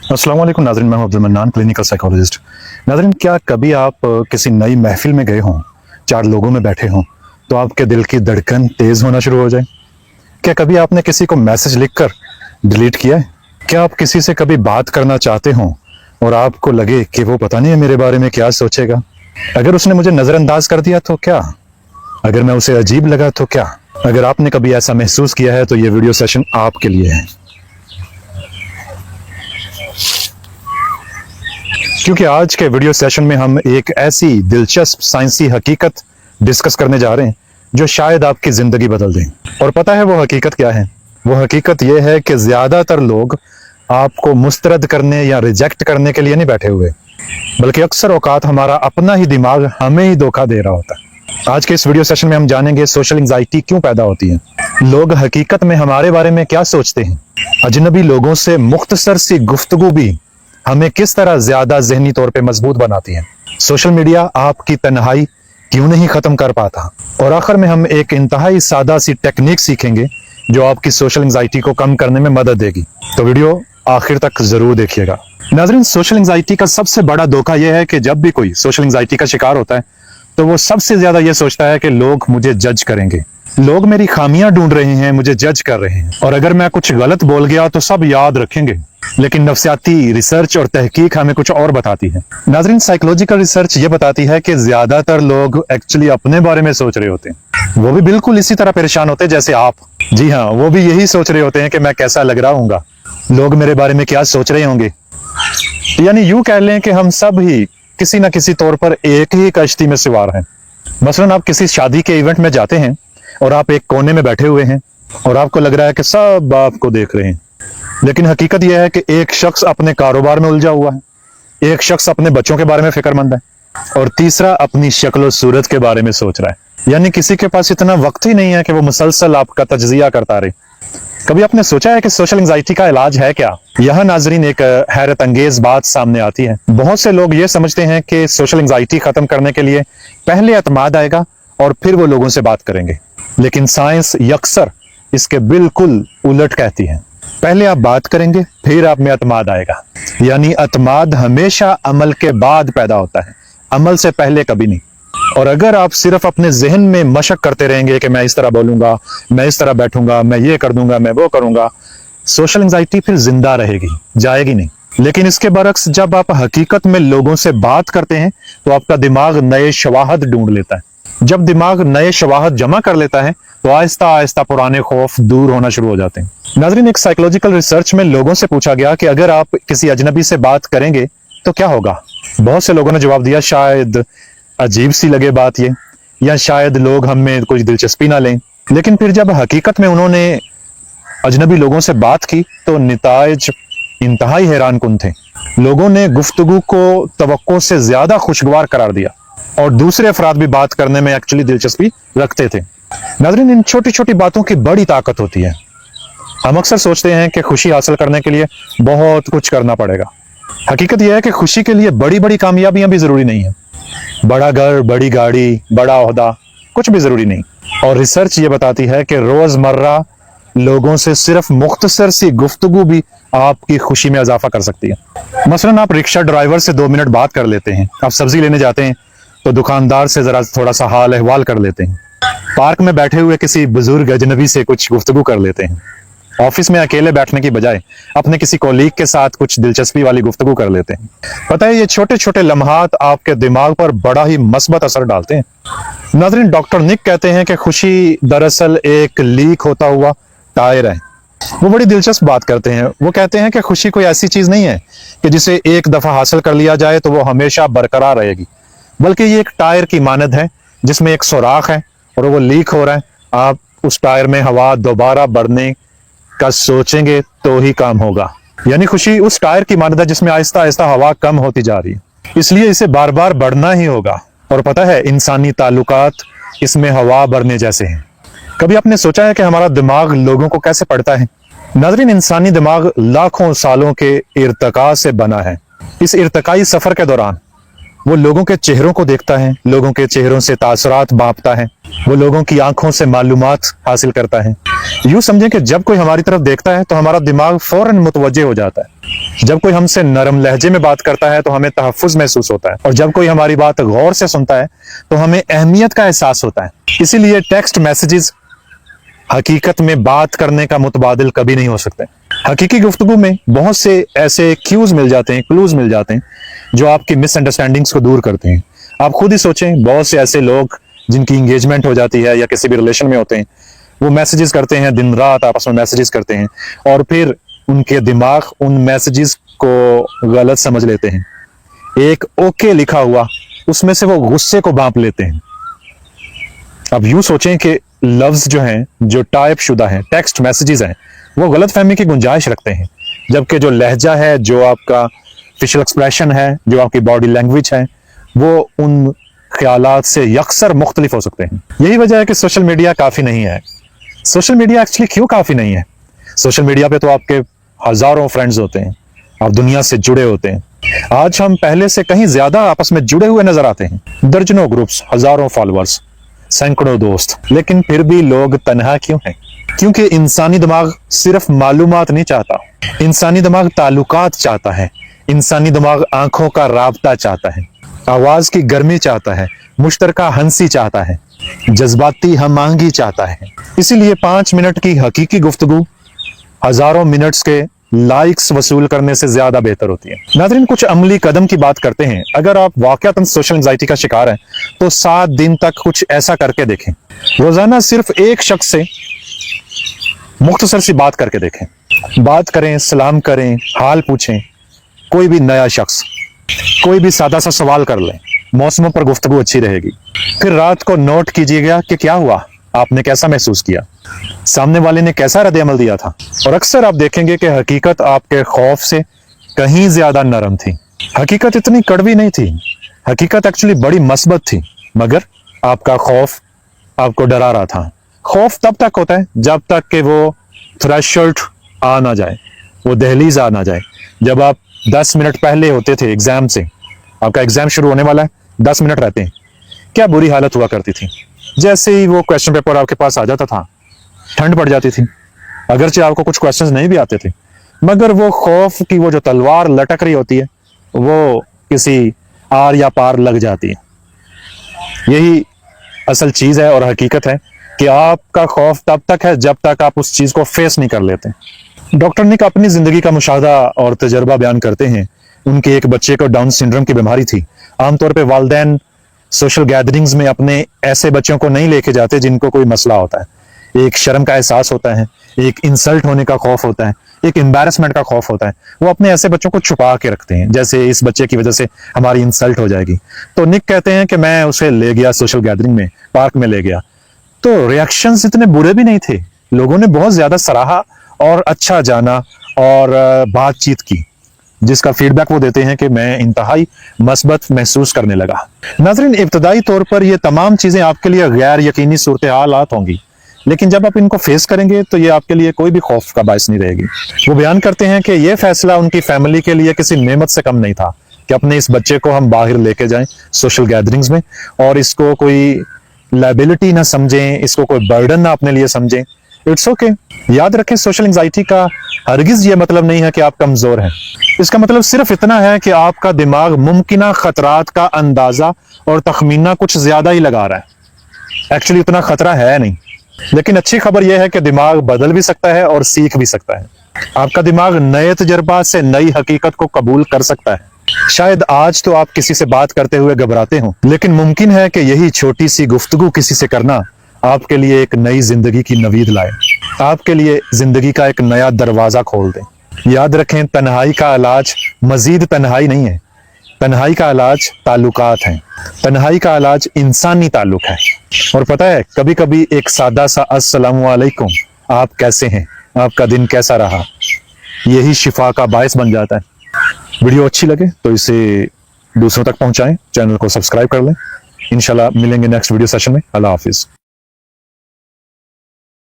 अस्सलाम वालेकुम नाज़रीन, मैं हूं अब्दुल मन्नान, क्लिनिकल साइकोलॉजिस्ट। नाज़रीन, क्या कभी आप किसी नई महफिल में गए हों, 4 लोगों में बैठे हों, तो आपके दिल की धड़कन तेज़ होना शुरू हो जाए? क्या कभी आपने किसी को मैसेज लिखकर डिलीट किया है? क्या आप किसी से कभी बात करना चाहते हों और आपको लगे कि वो पता नहीं है मेरे बारे में क्या सोचेगा? अगर उसने मुझे नज़रअंदाज कर दिया तो क्या? अगर मैं उसे अजीब लगा तो क्या? अगर आपने कभी ऐसा महसूस किया है तो ये वीडियो सेशन आपके लिए है, क्योंकि आज के वीडियो सेशन में हम एक ऐसी दिलचस्प साइंसी हकीकत डिस्कस करने जा रहे हैं जो शायद आपकी जिंदगी बदल दें। और पता है वो हकीकत क्या है? वो हकीकत ये है कि ज्यादातर लोग आपको मुस्तरद करने या रिजेक्ट करने के लिए नहीं बैठे हुए, बल्कि अक्सर औकात हमारा अपना ही दिमाग हमें ही धोखा दे रहा होता है। आज के इस वीडियो सेशन में हम जानेंगे सोशल एंजाइटी क्यों पैदा होती है, लोग हकीकत में हमारे बारे में क्या सोचते हैं, अजनबी लोगों से मुख्तसर सी गुफ्तगू भी हमें किस तरह ज्यादा ज़हनी तौर पे मजबूत बनाती है, सोशल मीडिया आपकी तन्हाई क्यों नहीं खत्म कर पाता, और आखिर में हम एक इंतहाई सादा सी टेक्निक सीखेंगे जो आपकी सोशल एंजाइटी को कम करने में मदद देगी। तो वीडियो आखिर तक जरूर देखिएगा। नाज़रीन, सोशल एंजाइटी का सबसे बड़ा धोखा यह है कि जब भी कोई सोशल एंजाइटी का शिकार होता है तो वो सबसे ज्यादा ये सोचता है कि लोग मुझे जज करेंगे, लोग मेरी खामियां ढूंढ रहे हैं, मुझे जज कर रहे हैं, और अगर मैं कुछ गलत बोल गया तो सब याद रखेंगे। लेकिन नफ्सियाती रिसर्च और तहकीक हमें कुछ और बताती है। नाज़रीन, साइकोलॉजिकल रिसर्च ये बताती है कि ज्यादातर लोग एक्चुअली अपने बारे में सोच रहे होते हैं। वो भी बिल्कुल इसी तरह परेशान होते हैं जैसे आप। जी हाँ, वो भी यही सोच रहे होते हैं कि मैं कैसा लग रहा हूँगा, लोग मेरे बारे में क्या सोच रहे होंगे। यानी यूं कह लें कि हम सब ही किसी न किसी तौर पर एक ही कश्ती में सवार हैं। मसलन आप किसी शादी के इवेंट में जाते हैं और आप एक कोने में बैठे हुए हैं और आपको लग रहा है कि सब आपको देख रहे हैं, लेकिन हकीकत यह है कि एक शख्स अपने कारोबार में उलझा हुआ है, एक शख्स अपने बच्चों के बारे में फिक्रमंद है, और तीसरा अपनी शक्ल सूरत के बारे में सोच रहा है। यानी किसी के पास इतना वक्त ही नहीं है कि वो मुसलसल आपका तज्जिया करता रहे। कभी आपने सोचा है कि सोशल एंजाइटी का इलाज है क्या? यह नाजरीन एक हैरत अंगेज बात सामने आती है। बहुत से लोग ये समझते हैं कि सोशल एंजाइटी खत्म करने के लिए पहले एतमाद आएगा और फिर वो लोगों से बात करेंगे, लेकिन साइंस यकसर इसके बिल्कुल उलट कहती है। पहले आप बात करेंगे, फिर आप में एतमाद आएगा। यानी एतमाद हमेशा अमल के बाद पैदा होता है, अमल से पहले कभी नहीं। और अगर आप सिर्फ अपने जहन में मशक करते रहेंगे कि मैं इस तरह बोलूंगा, मैं इस तरह बैठूंगा, मैं ये कर दूंगा, मैं वो करूंगा, सोशल एंजाइटी फिर जिंदा रहेगी, जाएगी नहीं। लेकिन इसके बरक्स जब आप हकीकत में लोगों से बात करते हैं तो आपका दिमाग नए शवाहद ढूंढ लेता है। जब दिमाग नए शवाहद जमा कर लेता है तो आहिस्ता आहिस्ता पुराने खौफ दूर होना शुरू हो जाते हैं। नाज़रीन, एक साइकोलॉजिकल रिसर्च में लोगों से पूछा गया कि अगर आप किसी अजनबी से बात करेंगे तो क्या होगा। बहुत से लोगों ने जवाब दिया शायद अजीब सी लगे बात ये, या शायद लोग हम में कुछ दिलचस्पी ना लें। लेकिन फिर जब हकीकत में उन्होंने अजनबी लोगों से बात की तो निताइज इंतहाई हैरान कुन थे। लोगों ने गुफ्तगू को तवक्को से ज्यादा खुशगवार करार दिया और दूसरे अफराद भी बात करने में एक्चुअली दिलचस्पी रखते थे। नाज़रीन, इन छोटी छोटी बातों की बड़ी ताकत होती है। हम अक्सर सोचते हैं कि खुशी हासिल करने के लिए बहुत कुछ करना पड़ेगा। हकीकत यह है कि खुशी के लिए बड़ी बड़ी कामयाबियां भी जरूरी नहीं है, बड़ा घर, बड़ी गाड़ी, बड़ा ओहदा, कुछ भी जरूरी नहीं। और रिसर्च ये बताती है कि रोजमर्रा लोगों से सिर्फ मुख्तसर सी गुफ्तगू भी आपकी खुशी में इजाफा कर सकती है। मसलन आप रिक्शा ड्राइवर से 2 मिनट बात कर लेते हैं, आप सब्जी लेने जाते हैं तो दुकानदार से जरा थोड़ा सा हाल अहवाल कर लेते हैं, पार्क में बैठे हुए किसी बुजुर्ग अजनबी से कुछ गुफ्तगू कर लेते हैं, ऑफिस में अकेले बैठने की बजाय अपने किसी कोलीग के साथ कुछ दिलचस्पी वाली गुफ्तगू कर लेते हैं। पता है, ये छोटे छोटे लम्हात आपके दिमाग पर बड़ा ही मस्बत असर डालते हैं। नाज़रीन, डॉक्टर निक कहते हैं कि खुशी दरअसल एक लीक होता हुआ टायर है। वो बड़ी दिलचस्प बात करते हैं। वो कहते हैं कि खुशी कोई ऐसी चीज नहीं है कि जिसे एक दफा हासिल कर लिया जाए तो वो हमेशा बरकरार रहेगी, बल्कि ये एक टायर की मानद है जिसमें एक सुराख है और वो लीक हो रहा है। आप उस टायर में हवा दोबारा बढ़ने का सोचेंगे तो ही काम होगा। यानी खुशी उस टायर की मानद है जिसमें आहिस्ता आहिस्ता हवा कम होती जा रही है, इसलिए इसे बार बार बढ़ना ही होगा। और पता है, इंसानी ताल्लुकात इसमें हवा भरने जैसे हैं। कभी आपने सोचा है कि हमारा दिमाग लोगों को कैसे पढ़ता है? नाज़रीन, इंसानी दिमाग लाखों सालों के इर्तका से बना है। इस इर्तकाई सफर के दौरान वो लोगों के चेहरों को देखता है, लोगों के चेहरों से तासरात बांपता है, वो लोगों की आंखों से मालूमात हासिल करता है। यूं समझें कि जब कोई हमारी तरफ देखता है तो हमारा दिमाग फौरन मुतवज्जे हो जाता है। जब कोई हमसे नरम लहजे में बात करता है तो हमें तहफ्फुज महसूस होता है, और जब कोई हमारी बात गौर से सुनता है तो हमें अहमियत का एहसास होता है। इसीलिए टेक्स्ट मैसेजेस हकीकत में बात करने का मुतबादिल कभी नहीं हो सकते। हकीकी गुफ्तगू में बहुत से ऐसे क्लूज मिल जाते हैं जो आपकी मिसअंडरस्टैंडिंग्स को दूर करते हैं। आप खुद ही सोचें, बहुत से ऐसे लोग जिनकी इंगेजमेंट हो जाती है या किसी भी रिलेशन में होते हैं, वो मैसेजेस करते हैं, दिन रात आपस में मैसेजेस करते हैं, और फिर उनके दिमाग उन मैसेजेस को गलत समझ लेते हैं। एक ओके लिखा हुआ, उसमें से वो गुस्से को भांप लेते हैं। अब यूं सोचें कि लफ्ज जो हैं, जो टाइप शुदा हैं, टेक्स्ट मैसेजेस हैं, वो गलत फहमी की गुंजाइश रखते हैं, जबकि जो लहजा है, जो आपका फेशियल एक्सप्रेशन है, जो आपकी बॉडी लैंग्वेज है, वो उन ख्यालात से यकसर मुख्तलिफ हो सकते हैं। यही वजह है कि सोशल मीडिया काफी नहीं है। सोशल मीडिया एक्चुअली क्यों काफी नहीं है? सोशल मीडिया पे तो आपके हजारों फ्रेंड्स होते हैं, आप दुनिया से जुड़े होते हैं। आज हम पहले से कहीं ज्यादा आपस में जुड़े हुए नजर आते हैं। दर्जनों ग्रुप्स, हजारों फॉलोअर्स, सैकड़ों दोस्त, लेकिन फिर भी लोग तन्हा क्यों हैं? क्योंकि इंसानी दिमाग सिर्फ मालूमात नहीं चाहता, इंसानी दिमाग ताल्लुकात चाहता है। इंसानी दिमाग आंखों का राबता चाहता है, आवाज की गर्मी चाहता है, मुश्तरका हंसी चाहता है, जज्बाती हमआहंगी चाहता है। इसीलिए 5 मिनट की हकीकी गुफ्तगू हजारों मिनट्स के लाइक्स वसूल करने से ज्यादा बेहतर होती है। नाज़रीन, कुछ अमली कदम की बात करते हैं। अगर आप वाकयातन सोशल एंजाइटी का शिकार हैं तो 7 दिन तक कुछ ऐसा करके देखें। रोजाना सिर्फ एक शख्स से मुख्तसर सी बात करके देखें। बात करें, सलाम करें, हाल पूछें। कोई भी नया शख्स, कोई भी सादा सा सवाल कर लें, मौसमों पर गुफ्तगू अच्छी रहेगी। फिर रात को नोट कीजिएगा कि क्या हुआ, आपने कैसा महसूस किया, सामने वाले ने कैसा रद्द अमल दिया था। और अक्सर आप देखेंगे कि हकीकत आपके खौफ से कहीं ज्यादा नरम थी। हकीकत इतनी कड़वी नहीं थी, हकीकत एक्चुअली बड़ी मस्बत थी, मगर आपका खौफ आपको डरा रहा था। खौफ तब तक होता है जब तक कि वो थ्रेशोल्ड आ ना जाए, वो दहलीज आ ना जाए। जब आप 10 मिनट पहले होते थे एग्जाम से, आपका एग्जाम शुरू होने वाला है, 10 मिनट रहते हैं, क्या बुरी हालत हुआ करती थी। जैसे ही वो क्वेश्चन पेपर आपके पास आ जाता था, ठंड पड़ जाती थी। अगरचे आपको कुछ क्वेश्चंस नहीं भी आते थे, मगर वो खौफ की वो जो तलवार लटक रही होती है, वो किसी आर या पार लग जाती है। यही असल चीज है और हकीकत है कि आपका खौफ तब तक है जब तक आप उस चीज को फेस नहीं कर लेते। डॉक्टर निक अपनी जिंदगी का मुशाहदा और तजर्बा बयान करते हैं। उनके एक बच्चे को डाउन सिंड्रोम की बीमारी थी। आमतौर पे वालिदैन सोशल गैदरिंग्स में अपने ऐसे बच्चों को नहीं लेके जाते जिनको कोई मसला होता है। एक शर्म का एहसास होता है, एक इंसल्ट होने का खौफ होता है, एक एम्बैरसमेंट का खौफ होता है। वो अपने ऐसे बच्चों को छुपा के रखते हैं, जैसे इस बच्चे की वजह से हमारी इंसल्ट हो जाएगी। तो निक कहते हैं कि मैं उसे ले गया सोशल गैदरिंग में, पार्क में ले गया, तो रिएक्शंस इतने बुरे भी नहीं थे। लोगों ने बहुत ज्यादा सराहा और अच्छा जाना और बातचीत की, जिसका फीडबैक वो देते हैं कि मैं इंतहाई मस्बत महसूस करने लगा। नाज़रीन, इब्तदाई तौर पर ये तमाम चीजें आपके लिए गैर यकीनी सूरत हालात होंगी, लेकिन जब आप इनको फेस करेंगे तो ये आपके लिए कोई भी खौफ का बायस नहीं रहेगी। वो बयान करते हैं कि ये फैसला उनकी फैमिली के लिए किसी नेमत से कम नहीं था कि अपने इस बच्चे को हम बाहर लेके जाएं सोशल गैदरिंग्स में, और इसको कोई लायबिलिटी ना समझें, इसको कोई बर्डन ना अपने लिए समझें। It's okay. याद रखें, सोशल एंजाइटी का हरगिज ये मतलब नहीं है कि आप कमजोर हैं। इसका मतलब सिर्फ इतना है कि आपका दिमाग मुमकिना खतरात का अंदाजा और तखमीना कुछ ज्यादा ही लगा रहा है। एक्चुअली उतना खतरा है नहीं। लेकिन अच्छी खबर यह है कि दिमाग बदल भी सकता है और सीख भी सकता है। आपका दिमाग नए तजर्बात से नई हकीकत को कबूल कर सकता है। शायद आज तो आप किसी से बात करते हुए घबराते हो, लेकिन मुमकिन है कि यही छोटी सी गुफ्तगू किसी से करना आपके लिए एक नई जिंदगी की नवीद लाए, आपके लिए जिंदगी का एक नया दरवाजा खोल दे। याद रखें, तन्हाई का इलाज मजीद तन्हाई नहीं है, तन्हाई का इलाज ताल्लुकात है, तन्हाई का इलाज इंसानी ताल्लुक है। और पता है, कभी कभी एक सादा सा अस्सलामु अलैकुम, आप कैसे हैं, आपका दिन कैसा रहा, यही शिफा का बायस बन जाता है। वीडियो अच्छी लगे तो इसे दूसरों तक पहुंचाएं, चैनल को सब्सक्राइब कर लें। इंशाल्लाह मिलेंगे नेक्स्ट वीडियो सेशन में। अल्लाह हाफिज।